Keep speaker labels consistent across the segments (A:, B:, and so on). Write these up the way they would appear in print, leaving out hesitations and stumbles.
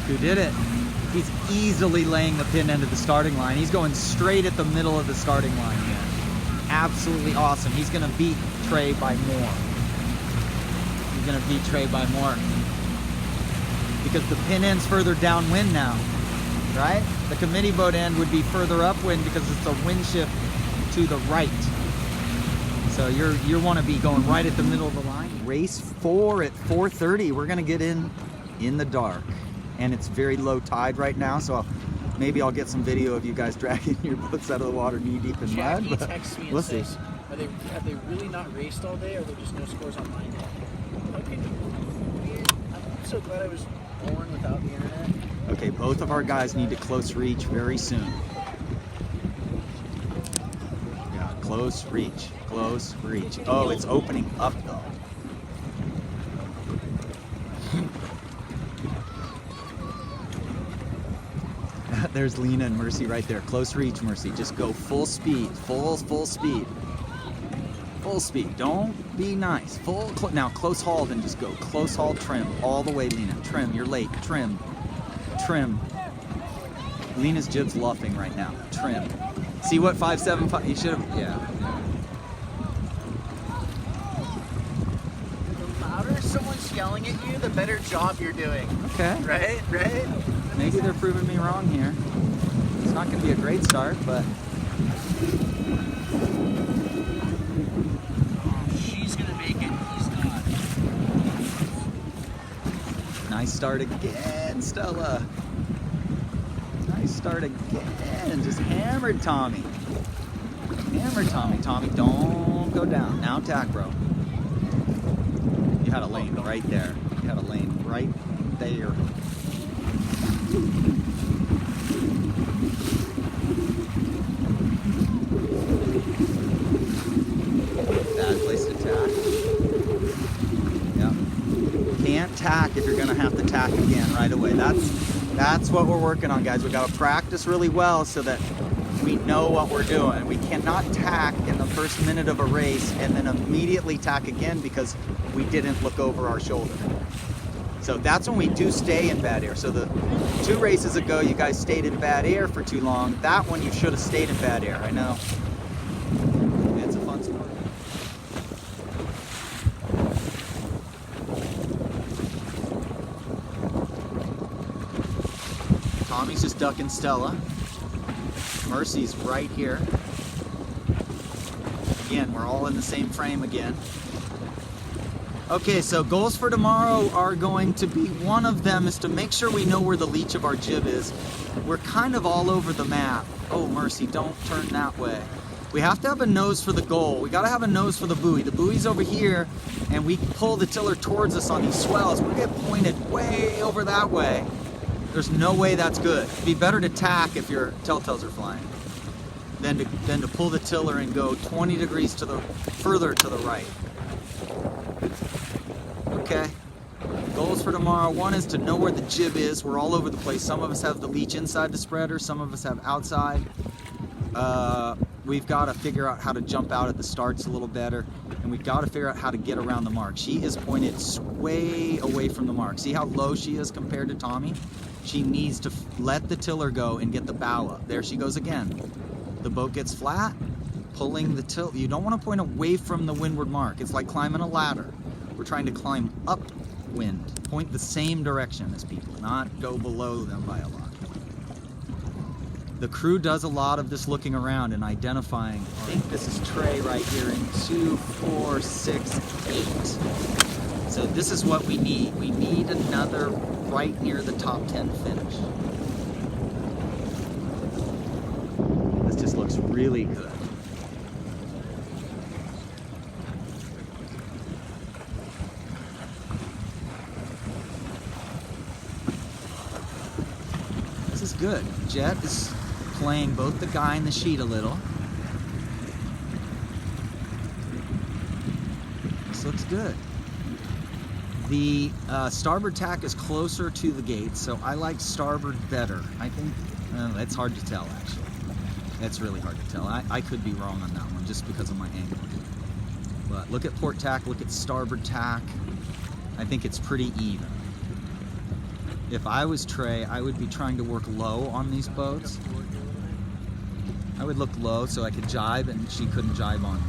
A: Who did it? He's easily laying the pin end of the starting line. He's going straight at the middle of the starting line here. Absolutely awesome. He's going to beat Trey by more. He's going to beat Trey by more. Because the pin end's further downwind now, right? The committee boat end would be further upwind because it's a wind shift to the right. So you want to be going right at the middle of the line. Race 4 at 4:30. We're going to get in the dark. And it's very low tide right now, so maybe I'll get some video of you guys dragging your boats out of the water knee deep in mud. But
B: texts me and
A: we'll
B: says,
A: see.
B: Have they really not raced all day, or are there just no scores on mine yet? Okay. I'm so glad I was born without the internet.
A: Okay, both of our guys need to close reach very soon. Yeah, close reach, close reach. Oh, it's opening up though. There's Lena and Mercy right there. Close reach, Mercy. Just go full speed. Full speed. Full speed. Don't be nice. Now close haul, then just go. Close haul, trim. All the way, Lena. Trim. You're late. Trim. Trim. Lena's jib's luffing right now. Trim. See what 575? You should have. Yeah.
B: The louder someone's yelling at you, the better job you're doing.
A: Okay.
B: Right? Right?
A: Maybe they're proving me wrong here. It's not going to be a great start, but...
B: She's going to make it. He's not.
A: Nice start again, Stella. Nice start again. Just hammered Tommy. Hammered Tommy. Tommy, don't go down. Now tack, bro. You had a lane right there. You had a lane right there. Bad place to tack. Yep. Can't tack if you're gonna have to tack again right away. That's what we're working on, guys. We gotta practice really well so that we know what we're doing. We cannot tack in the first minute of a race and then immediately tack again because we didn't look over our shoulder. So that's when we do stay in bad air. So the 2 races ago, you guys stayed in bad air for too long. That one, you should have stayed in bad air. I know. It's a fun sport. Tommy's just ducking Stella. Mercy's right here. Again, we're all in the same frame again. Okay, so goals for tomorrow are going to be, one of them is to make sure we know where the leech of our jib is. We're kind of all over the map. Oh, Mercy, don't turn that way. We have to have a nose for the goal. We gotta have a nose for the buoy. The buoy's over here, and we pull the tiller towards us on these swells. We get pointed way over that way. There's no way that's good. It'd be better to tack if your telltales are flying than to pull the tiller and go 20 degrees further to the right. Okay, goals for tomorrow. One is to know where the jib is. We're all over the place. Some of us have the leech inside the spreader, some of us have outside. We've got to figure out how to jump out at the starts a little better, and we've got to figure out how to get around the mark. She is pointed way away from the mark. See how low she is compared to Tommy? She needs to let the tiller go and get the bow up. There she goes again. The boat gets flat, pulling the tilt. You don't want to point away from the windward mark. It's like climbing a ladder. We're trying to climb upwind, point the same direction as people, not go below them by a lot. The crew does a lot of this looking around and identifying. I think this is Trey right here in 2, 4, 6, 8. So this is what we need. We need another right near the top 10 finish. This just looks really good. This is good. Jet is playing both the guy and the sheet a little. This looks good. The starboard tack is closer to the gate, so I like starboard better. I think it's hard to tell, actually. It's really hard to tell. I could be wrong on that one just because of my angle. But look at port tack, look at starboard tack. I think it's pretty even. If I was Trey, I would be trying to work low on these boats. I would look low so I could jibe and she couldn't jibe on me.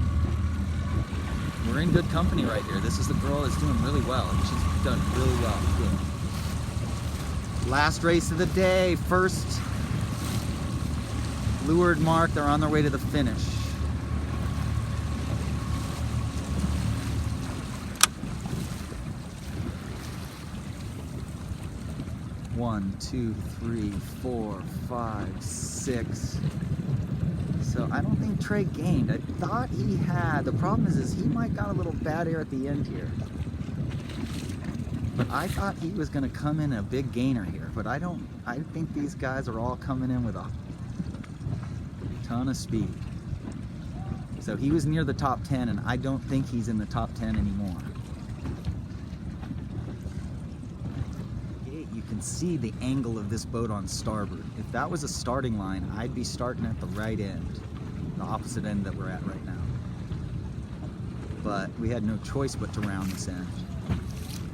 A: We're in good company right here. This is the girl that's doing really well. She's done really well. Good. Last race of the day. First leeward mark. They're on their way to the finish. One, two, three, 4, 5, 6. So I don't think Trey gained. I thought he had. The problem is he might got a little bad air at the end here. But I thought he was going to come in a big gainer here. But I think these guys are all coming in with a ton of speed. So he was near the top 10, and I don't think he's in the top 10 anymore. You can see the angle of this boat on starboard. If that was a starting line, I'd be starting at the right end, the opposite end that we're at right now. But we had no choice but to round this end.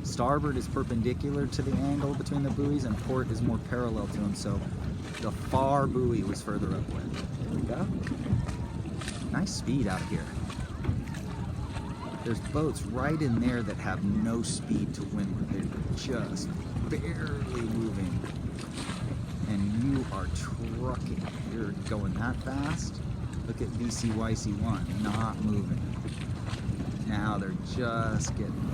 A: Starboard is perpendicular to the angle between the buoys, and port is more parallel to them, so the far buoy was further upwind. There we go. Nice speed out here. There's boats right in there that have no speed to windward. They're just barely moving. And you are trucking. You're going that fast. Look at VCYC1, not moving. Now they're just getting...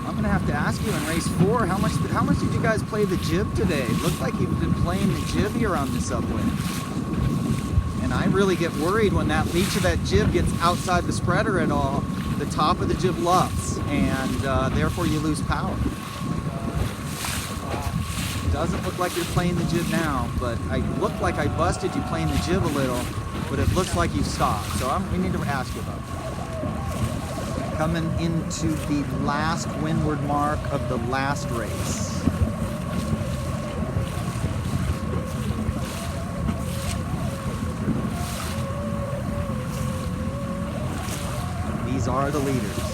A: I'm gonna have to ask you in race 4, how much did you guys play the jib today? It looked like you've been playing the jib here on this upwind. And I really get worried when that leech of that jib gets outside the spreader at all. The top of the jib luffs, and therefore you lose power. It doesn't look like you're playing the jib now, but I looked like I busted you playing the jib a little, but it looks like you stopped. So we need to ask you about that. Coming into the last windward mark of the last race. These are the leaders.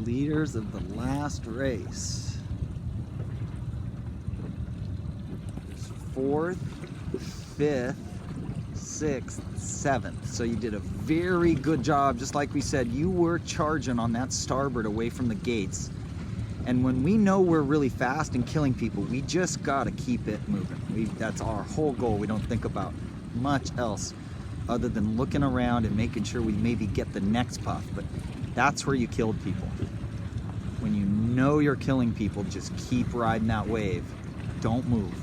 A: Leaders of the last race. 4th, 5th, 6th, 7th. So you did a very good job. Just like we said, you were charging on that starboard away from the gates. And when we know we're really fast and killing people, we just got to keep it moving. That's our whole goal. We don't think about much else other than looking around and making sure we maybe get the next puff. But that's where you killed people. When you know you're killing people, just keep riding that wave. Don't move.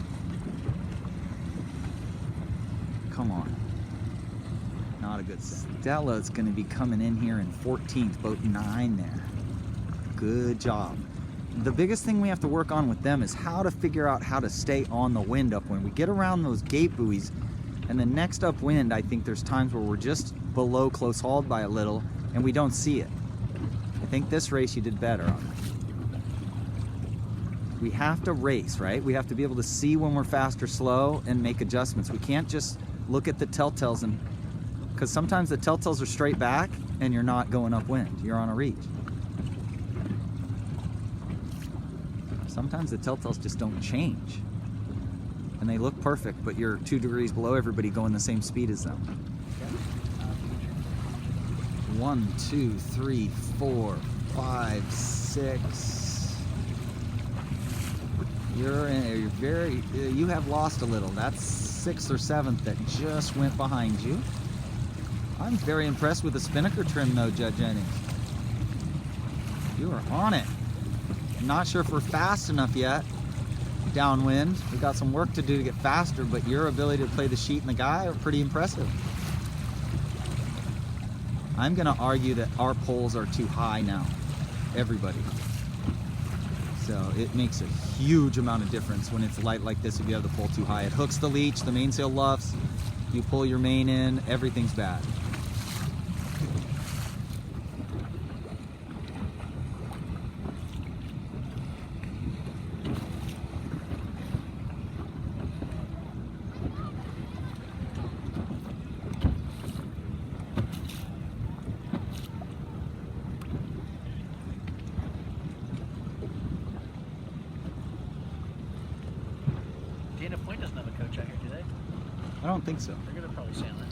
A: Come on. Not a good set. Stella's going to be coming in here in 14th, boat 9 there. Good job. The biggest thing we have to work on with them is how to figure out how to stay on the wind upwind. We get around those gate buoys, and the next upwind, I think there's times where we're just below close hauled by a little, and we don't see it. I think this race you did better on it. We have to race, right? We have to be able to see when we're fast or slow and make adjustments. We can't just look at the telltales, and because sometimes the telltales are straight back and you're not going upwind, you're on a reach. Sometimes the telltales just don't change and they look perfect, but you're 2 degrees below everybody going the same speed as them. 1, 2, 3, 4, 5, 6. You have lost a little. That's 6th or 7th that just went behind you. I'm very impressed with the spinnaker trim though, Judge Jennings. You are on it. I'm not sure if we're fast enough yet. Downwind. We've got some work to do to get faster, but your ability to play the sheet and the guy are pretty impressive. I'm going to argue that our poles are too high now. Everybody. So it makes a huge amount of difference when it's light like this if you have the pole too high. It hooks the leech, the mainsail luffs, you pull your main in, everything's bad.
B: Dana Point doesn't have a coach out here today.
A: I don't think so.
B: They're gonna probably sail it.